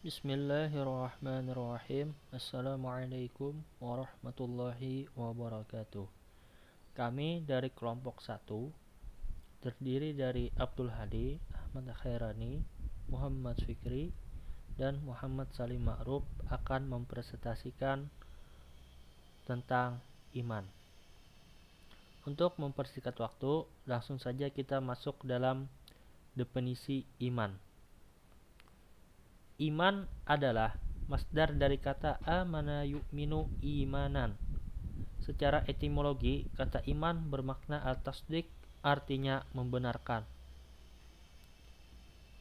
Bismillahirrahmanirrahim. Assalamualaikum warahmatullahi wabarakatuh. Kami dari kelompok 1 terdiri dari Abdul Hadi, Ahmad Khairani, Muhammad Fikri, dan Muhammad Salim Ma'ruf akan mempresentasikan tentang iman. Untuk mempersingkat waktu, langsung saja kita masuk dalam definisi iman. Iman adalah masdar dari kata amana yu'minu imanan. Secara etimologi, kata iman bermakna al-tasdik, artinya membenarkan.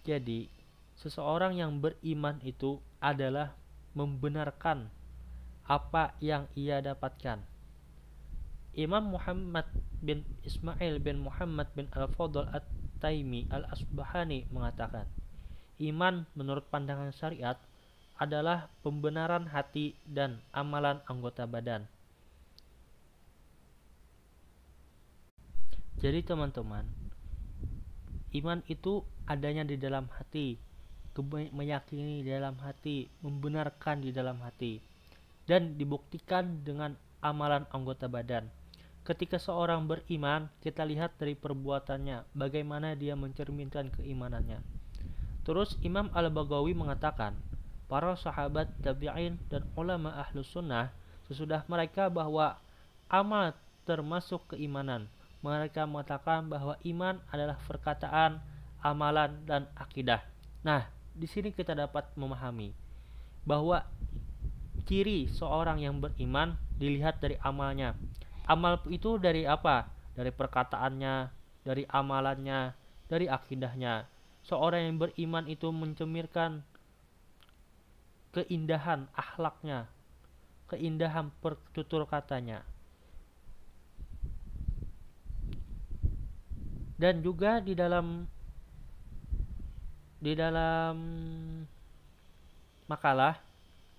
Jadi, seseorang yang beriman itu adalah membenarkan apa yang ia dapatkan. Imam Muhammad bin Ismail bin Muhammad bin Al-Fadl At-Taimi Al-Asbahani mengatakan, iman menurut pandangan syariat adalah pembenaran hati dan amalan anggota badan. Jadi teman-teman, iman itu adanya di dalam hati, meyakini di dalam hati, membenarkan di dalam hati, dan dibuktikan dengan amalan anggota badan. Ketika seorang beriman, kita lihat dari perbuatannya, bagaimana dia mencerminkan keimanannya. Terus Imam Al-Baghawi mengatakan, para sahabat, tabi'in, dan ulama ahlus sunnah, sesudah mereka bahwa amal termasuk keimanan, mereka mengatakan bahwa iman adalah perkataan, amalan, dan akidah. Nah, di sini kita dapat memahami bahwa ciri seorang yang beriman dilihat dari amalnya. Amal itu dari apa? Dari perkataannya, dari amalannya, dari akidahnya. Seorang yang beriman itu mencerminkan keindahan akhlaknya, keindahan pertutur katanya. Dan juga di dalam makalah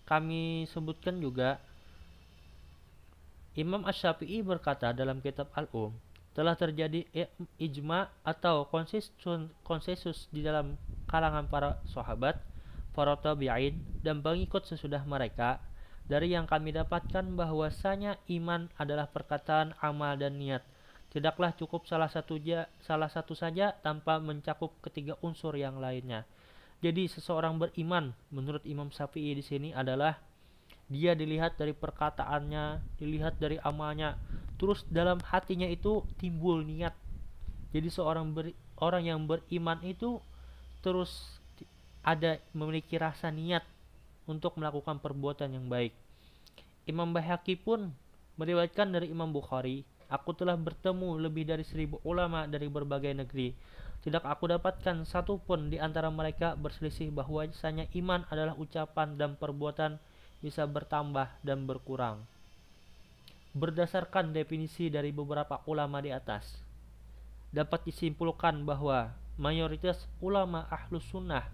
kami sebutkan juga Imam Asy-Syafi'i berkata dalam kitab Al-Um, telah terjadi ijma atau konsensus di dalam kalangan para sahabat, para tabi'in, dan pengikut sesudah mereka dari yang kami dapatkan bahwasanya iman adalah perkataan, amal, dan niat. Tidaklah cukup salah satu saja tanpa mencakup ketiga unsur yang lainnya. Jadi seseorang beriman menurut Imam Syafi'i di sini adalah dia dilihat dari perkataannya, dilihat dari amalnya, terus dalam hatinya itu timbul niat. Jadi orang yang beriman itu terus ada memiliki rasa niat untuk melakukan perbuatan yang baik. Imam Baihaqi pun meriwayatkan dari Imam Bukhari, aku telah bertemu lebih dari 1000 ulama dari berbagai negeri. Tidak aku dapatkan satu pun di antara mereka berselisih bahwasanya iman adalah ucapan dan perbuatan bisa bertambah dan berkurang. Berdasarkan definisi dari beberapa ulama di atas, dapat disimpulkan bahwa mayoritas ulama ahlus sunnah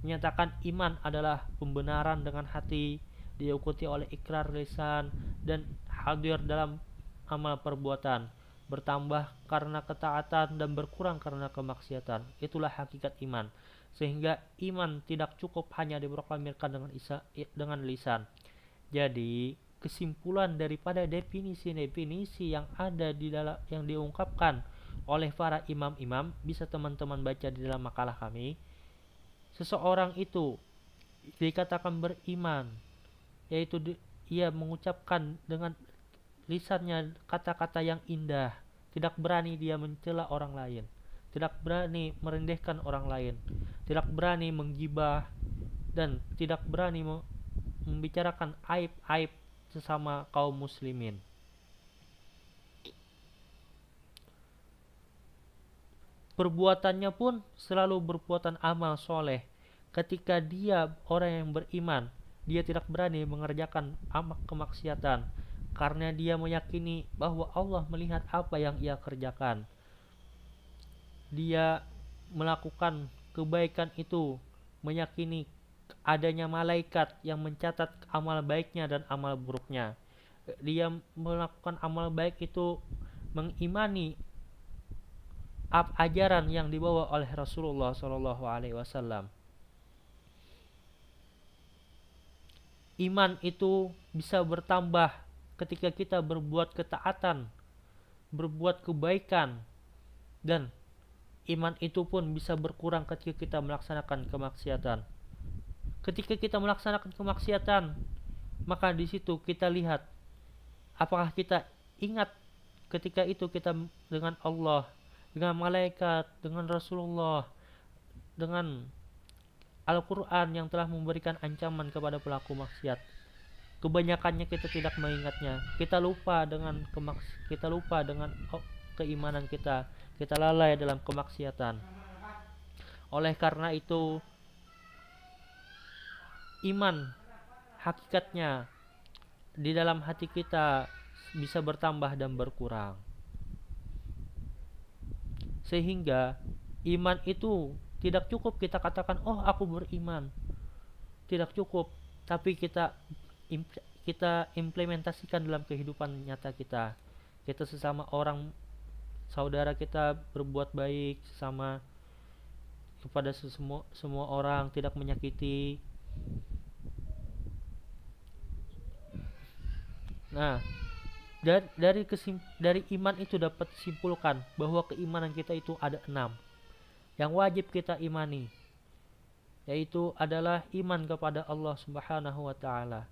menyatakan iman adalah pembenaran dengan hati, diikuti oleh ikrar lisan, dan hadir dalam amal perbuatan, bertambah karena ketaatan dan berkurang karena kemaksiatan. Itulah hakikat iman. Sehingga iman tidak cukup hanya diproklamirkan dengan lisan. Jadi kesimpulan daripada definisi-definisi yang ada di dalam yang diungkapkan oleh para imam-imam bisa teman-teman baca di dalam makalah kami. Seseorang itu dikatakan beriman, yaitu ia mengucapkan dengan lisannya kata-kata yang indah, tidak berani dia mencela orang lain, tidak berani merendahkan orang lain, tidak berani menggibah, dan tidak berani membicarakan aib-aib sesama kaum muslimin. Perbuatannya pun selalu berbuatan amal soleh. Ketika dia orang yang beriman, dia tidak berani mengerjakan amal kemaksiatan, karena dia meyakini bahwa Allah melihat apa yang ia kerjakan. Dia melakukan kebaikan itu meyakini adanya malaikat yang mencatat amal baiknya dan amal buruknya. Dia melakukan amal baik itu mengimani ajaran yang dibawa oleh Rasulullah SAW. iman itu bisa bertambah ketika kita berbuat ketaatan, berbuat kebaikan, dan iman itu pun bisa berkurang ketika kita melaksanakan kemaksiatan. Ketika kita melaksanakan kemaksiatan, maka di situ kita lihat apakah kita ingat ketika itu kita dengan Allah, dengan malaikat, dengan Rasulullah, dengan Al-Quran yang telah memberikan ancaman kepada pelaku maksiat. Kebanyakannya kita tidak mengingatnya. Kita lupa dengan keimanan kita. Kita lalai dalam kemaksiatan. Oleh karena itu, iman hakikatnya di dalam hati kita bisa bertambah dan berkurang. Sehingga iman itu tidak cukup kita katakan, oh aku beriman. Tidak cukup, tapi kita implementasikan dalam kehidupan nyata kita. Kita sesama orang, saudara kita berbuat baik sesama kepada semua orang, tidak menyakiti. Nah, dari iman itu dapat simpulkan bahwa keimanan kita itu ada 6 yang wajib kita imani, yaitu adalah iman kepada Allah Subhanahu wa taala.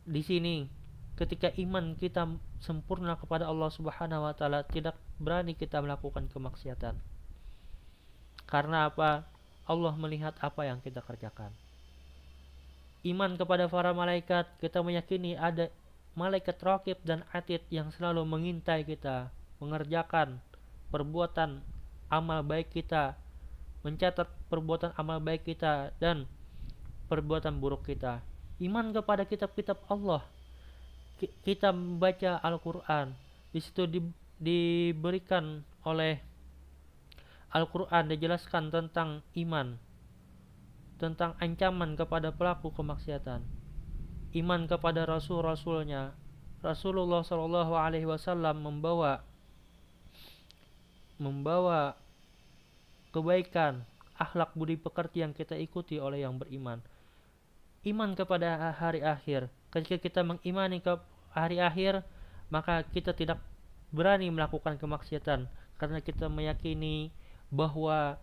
Di sini ketika iman kita sempurna kepada Allah Subhanahu wa taala, tidak berani kita melakukan kemaksiatan. Karena apa? Allah melihat apa yang kita kerjakan. Iman kepada para malaikat, kita meyakini ada malaikat raqib dan atid yang selalu mengintai kita, mengerjakan perbuatan amal baik kita, mencatat perbuatan amal baik kita dan perbuatan buruk kita. Iman kepada kitab-kitab Allah, kita membaca Al-Quran, di situ diberikan oleh Al-Quran, dijelaskan tentang iman, tentang ancaman kepada pelaku kemaksiatan. Iman kepada Rasul-Rasulnya. Rasulullah SAW membawa kebaikan, akhlak budi pekerti yang kita ikuti oleh yang beriman. Iman kepada hari akhir. Ketika kita mengimani ke hari akhir, maka kita tidak berani melakukan kemaksiatan karena kita meyakini bahwa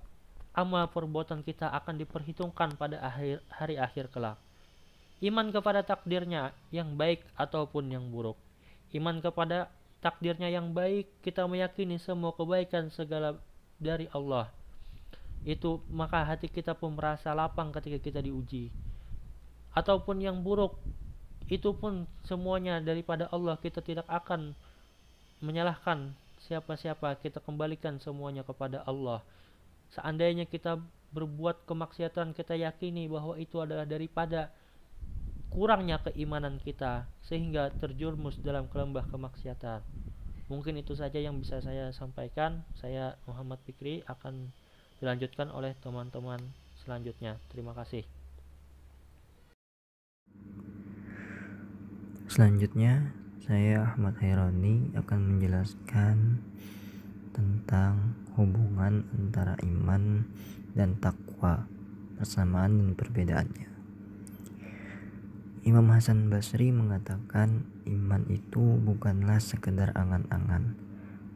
amal perbuatan kita akan diperhitungkan pada hari akhir kelak. Iman kepada takdirnya yang baik ataupun yang buruk. Iman kepada takdirnya yang baik, kita meyakini semua kebaikan segala dari Allah. Itu maka hati kita pun merasa lapang ketika kita diuji. Ataupun yang buruk, itu pun semuanya daripada Allah. Kita tidak akan menyalahkan siapa-siapa, kita kembalikan semuanya kepada Allah. Seandainya kita berbuat kemaksiatan, kita yakini bahwa itu adalah daripada kurangnya keimanan kita sehingga terjerumus dalam kelembah kemaksiatan. Mungkin itu saja yang bisa saya sampaikan. Saya Muhammad Fikri, akan dilanjutkan oleh teman-teman selanjutnya. Terima kasih. Selanjutnya saya Ahmad Haironi akan menjelaskan tentang hubungan antara iman dan takwa, persamaan dan perbedaannya. Imam Hasan Basri mengatakan iman itu bukanlah sekedar angan-angan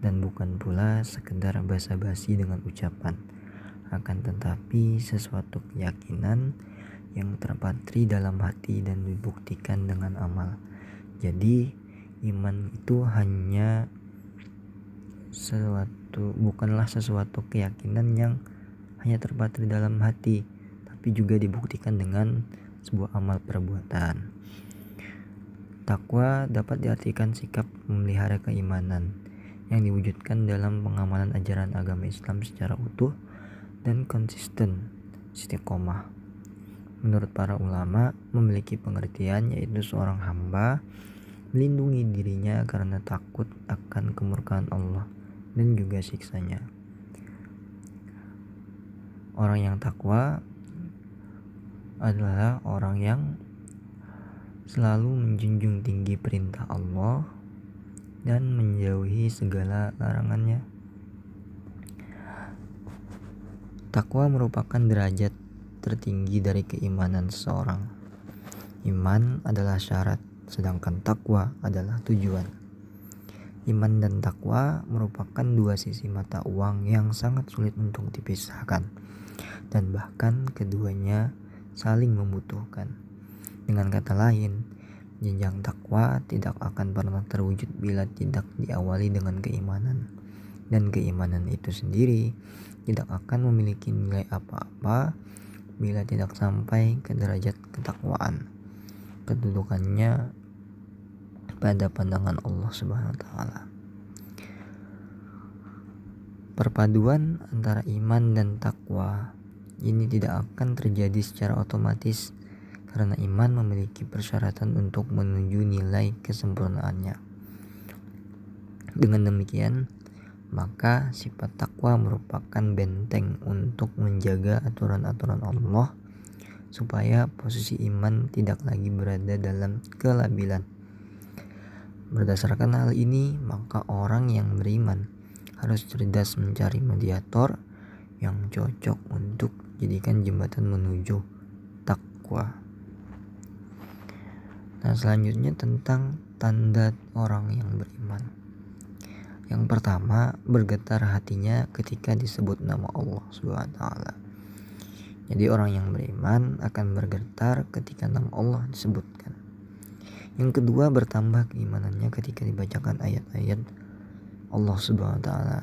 dan bukan pula sekedar basa-basi dengan ucapan, akan tetapi sesuatu keyakinan yang terpatri dalam hati dan dibuktikan dengan amal. Jadi iman itu bukanlah sesuatu keyakinan yang hanya terpatri dalam hati, tapi juga dibuktikan dengan sebuah amal perbuatan. Takwa dapat diartikan sikap memelihara keimanan yang diwujudkan dalam pengamalan ajaran agama Islam secara utuh dan konsisten, istiqomah. Menurut para ulama, memiliki pengertian yaitu seorang hamba melindungi dirinya karena takut akan kemurkaan Allah dan juga siksanya. Orang yang takwa adalah orang yang selalu menjunjung tinggi perintah Allah dan menjauhi segala larangannya. Takwa merupakan derajat tertinggi dari keimanan seseorang. Iman adalah syarat, sedangkan takwa adalah tujuan. Iman dan takwa merupakan dua sisi mata uang yang sangat sulit untuk dipisahkan, dan bahkan keduanya saling membutuhkan. Dengan kata lain, jenjang takwa tidak akan pernah terwujud bila tidak diawali dengan keimanan, dan keimanan itu sendiri tidak akan memiliki nilai apa-apa bila tidak sampai ke derajat ketakwaan, kedudukannya pada pandangan Allah Subhanahu wa taala. Perpaduan antara iman dan takwa ini tidak akan terjadi secara otomatis karena iman memiliki persyaratan untuk menuju nilai kesempurnaannya. Dengan demikian, maka sifat takwa merupakan benteng untuk menjaga aturan-aturan Allah supaya posisi iman tidak lagi berada dalam kelabilan. Berdasarkan hal ini, maka orang yang beriman harus cerdas mencari mediator yang cocok untuk jadikan jembatan menuju takwa. Nah, selanjutnya tentang tanda orang yang beriman. Yang pertama, bergetar hatinya ketika disebut nama Allah Subhanahu wa taala. Jadi orang yang beriman akan bergetar ketika nama Allah disebutkan. Yang kedua, bertambah keimanannya ketika dibacakan ayat-ayat Allah Subhanahu wa taala,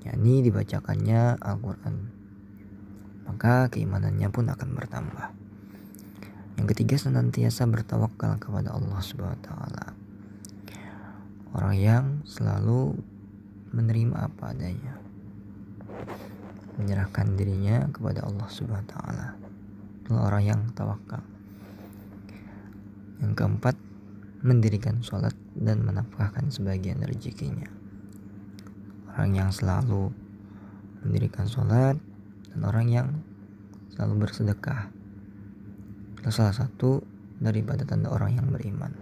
yakni dibacakannya Al-Qur'an. Maka keimanannya pun akan bertambah. Yang ketiga, senantiasa bertawakal kepada Allah Subhanahu wa taala. Orang yang selalu menerima apa adanya, menyerahkan dirinya kepada Allah Subhanahu wa taala, itulah orang yang tawakal. Yang keempat, mendirikan sholat dan menafkahkan sebagian rezekinya. Orang yang selalu mendirikan sholat dan orang yang selalu bersedekah adalah salah satu daripada tanda orang yang beriman.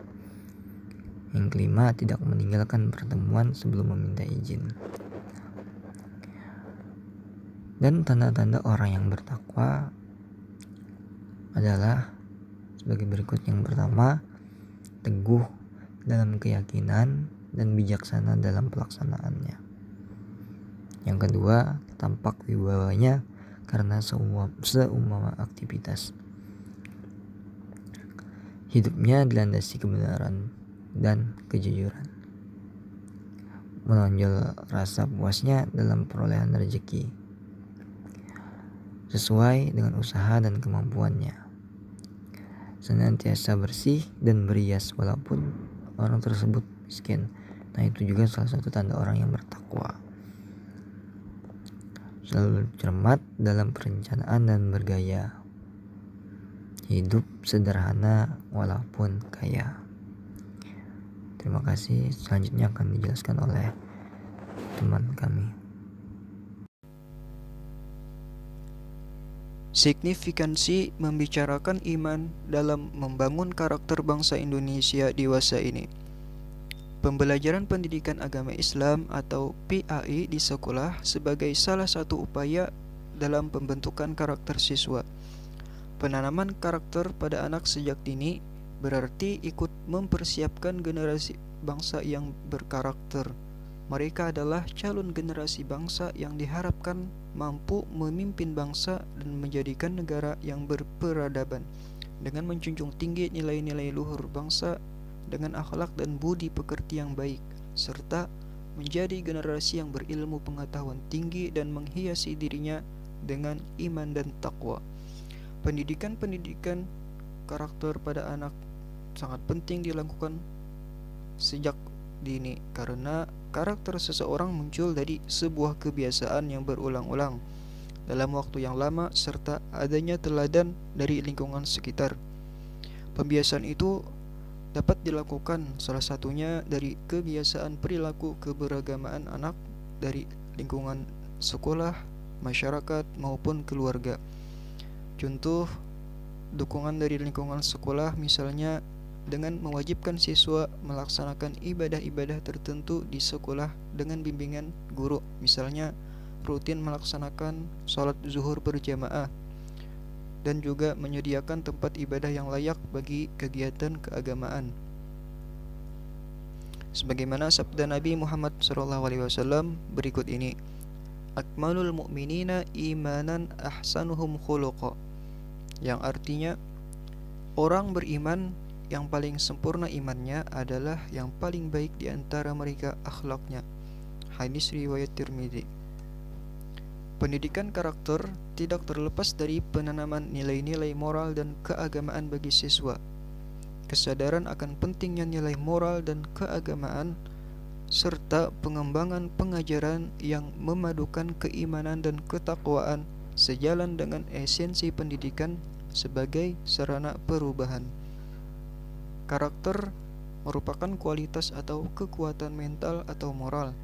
Yang kelima, tidak meninggalkan pertemuan sebelum meminta izin. Dan tanda-tanda orang yang bertakwa adalah sebagai berikut. Yang pertama, teguh dalam keyakinan dan bijaksana dalam pelaksanaannya. Yang kedua, tampak wibawanya karena seumpama aktivitas. Hidupnya dilandasi kebenaran dan kejujuran. Menonjol rasa puasnya dalam perolehan rezeki sesuai dengan usaha dan kemampuannya. Senantiasa bersih dan berias walaupun orang tersebut miskin. Nah, itu juga salah satu tanda orang yang bertakwa. Selalu cermat dalam perencanaan dan bergaya. Hidup sederhana walaupun kaya. Terima kasih. Selanjutnya akan dijelaskan oleh teman kami. Signifikansi membicarakan iman dalam membangun karakter bangsa Indonesia dewasa ini. Pembelajaran pendidikan agama Islam atau PAI di sekolah sebagai salah satu upaya dalam pembentukan karakter siswa. Penanaman karakter pada anak sejak dini berarti ikut mempersiapkan generasi bangsa yang berkarakter. Mereka adalah calon generasi bangsa yang diharapkan mampu memimpin bangsa dan menjadikan negara yang berperadaban dengan menjunjung tinggi nilai-nilai luhur bangsa dengan akhlak dan budi pekerti yang baik, serta menjadi generasi yang berilmu pengetahuan tinggi dan menghiasi dirinya dengan iman dan takwa. Pendidikan karakter pada anak sangat penting dilakukan sejak dini karena karakter seseorang muncul dari sebuah kebiasaan yang berulang-ulang dalam waktu yang lama serta adanya teladan dari lingkungan sekitar. Pembiasaan itu dapat dilakukan salah satunya dari kebiasaan perilaku keberagamaan anak dari lingkungan sekolah, masyarakat maupun keluarga. Contoh dukungan dari lingkungan sekolah misalnya dengan mewajibkan siswa melaksanakan ibadah-ibadah tertentu di sekolah dengan bimbingan guru, misalnya rutin melaksanakan sholat zuhur berjamaah, dan juga menyediakan tempat ibadah yang layak bagi kegiatan keagamaan. Sebagaimana sabda Nabi Muhammad SAW berikut ini, Akmalul mu'minina imanan ahsanuhum khuluqa, yang artinya orang beriman yang paling sempurna imannya adalah yang paling baik di antara mereka akhlaknya. Hadis riwayat Tirmidzi. Pendidikan karakter tidak terlepas dari penanaman nilai-nilai moral dan keagamaan bagi siswa. Kesadaran akan pentingnya nilai moral dan keagamaan serta pengembangan pengajaran yang memadukan keimanan dan ketakwaan sejalan dengan esensi pendidikan sebagai sarana perubahan. Karakter merupakan kualitas atau kekuatan mental atau moral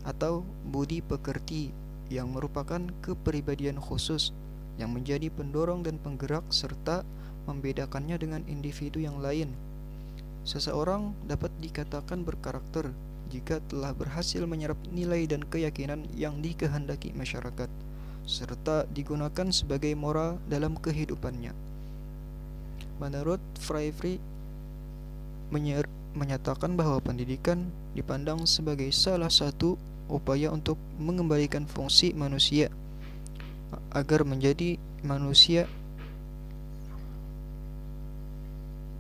atau budi pekerti yang merupakan kepribadian khusus yang menjadi pendorong dan penggerak serta membedakannya dengan individu yang lain. Seseorang dapat dikatakan berkarakter jika telah berhasil menyerap nilai dan keyakinan yang dikehendaki masyarakat, serta digunakan sebagai moral dalam kehidupannya. Menurut Freyfried, menyatakan bahwa pendidikan dipandang sebagai salah satu upaya untuk mengembalikan fungsi manusia agar menjadi manusia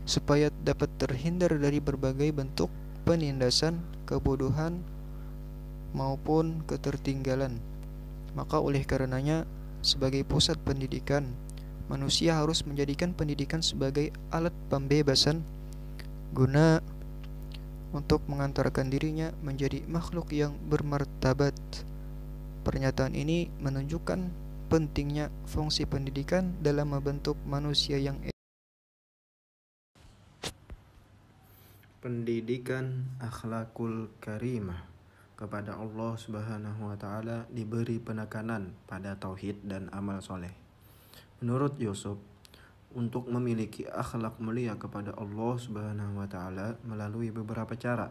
supaya dapat terhindar dari berbagai bentuk penindasan, kebodohan, maupun ketertinggalan. Maka oleh karenanya, sebagai pusat pendidikan, manusia harus menjadikan pendidikan sebagai alat pembebasan guna untuk mengantarkan dirinya menjadi makhluk yang bermartabat. Pernyataan ini menunjukkan pentingnya fungsi pendidikan dalam membentuk manusia yang Pendidikan akhlakul karimah kepada Allah Subhanahu wa taala diberi penekanan pada tauhid dan amal soleh. Menurut Yusuf, untuk memiliki akhlak mulia kepada Allah Subhanahu wa taala melalui beberapa cara.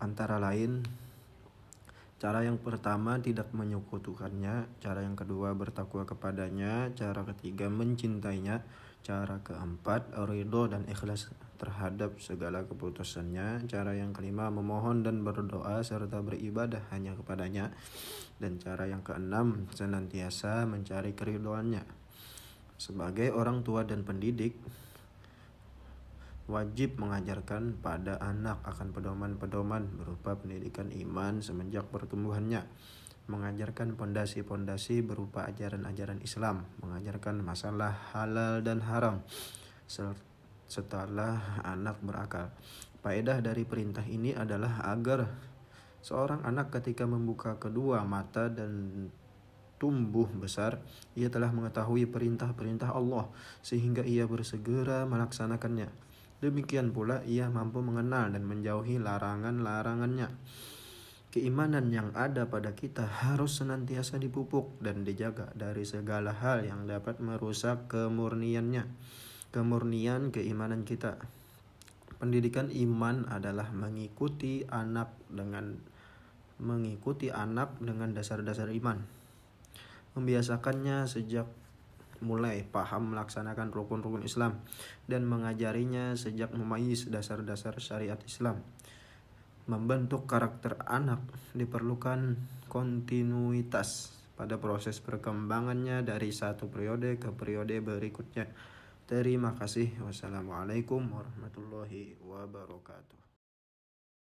Antara lain, cara yang pertama tidak menyekutukannya, cara yang kedua bertakwa kepadanya, cara ketiga mencintainya, cara keempat ridho dan ikhlas terhadap segala keputusannya, cara yang kelima memohon dan berdoa serta beribadah hanya kepadanya, dan cara yang keenam senantiasa mencari keridhoannya. Sebagai orang tua dan pendidik, wajib mengajarkan pada anak akan pedoman-pedoman berupa pendidikan iman semenjak pertumbuhannya, mengajarkan pondasi-pondasi berupa ajaran-ajaran Islam, mengajarkan masalah halal dan haram setelah anak berakal. Faedah dari perintah ini adalah agar seorang anak ketika membuka kedua mata dan tumbuh besar, ia telah mengetahui perintah-perintah Allah sehingga ia bersegera melaksanakannya. Demikian pula ia mampu mengenal dan menjauhi larangan-larangannya. Keimanan yang ada pada kita harus senantiasa dipupuk dan dijaga dari segala hal yang dapat merusak kemurnian keimanan kita. Pendidikan iman adalah mengikuti anak dengan dasar-dasar iman. Membiasakannya sejak mulai paham melaksanakan rukun-rukun Islam dan mengajarinya sejak memayis dasar-dasar syariat Islam. Membentuk karakter anak diperlukan kontinuitas pada proses perkembangannya dari satu periode ke periode berikutnya. Terima kasih. Wassalamualaikum warahmatullahi wabarakatuh.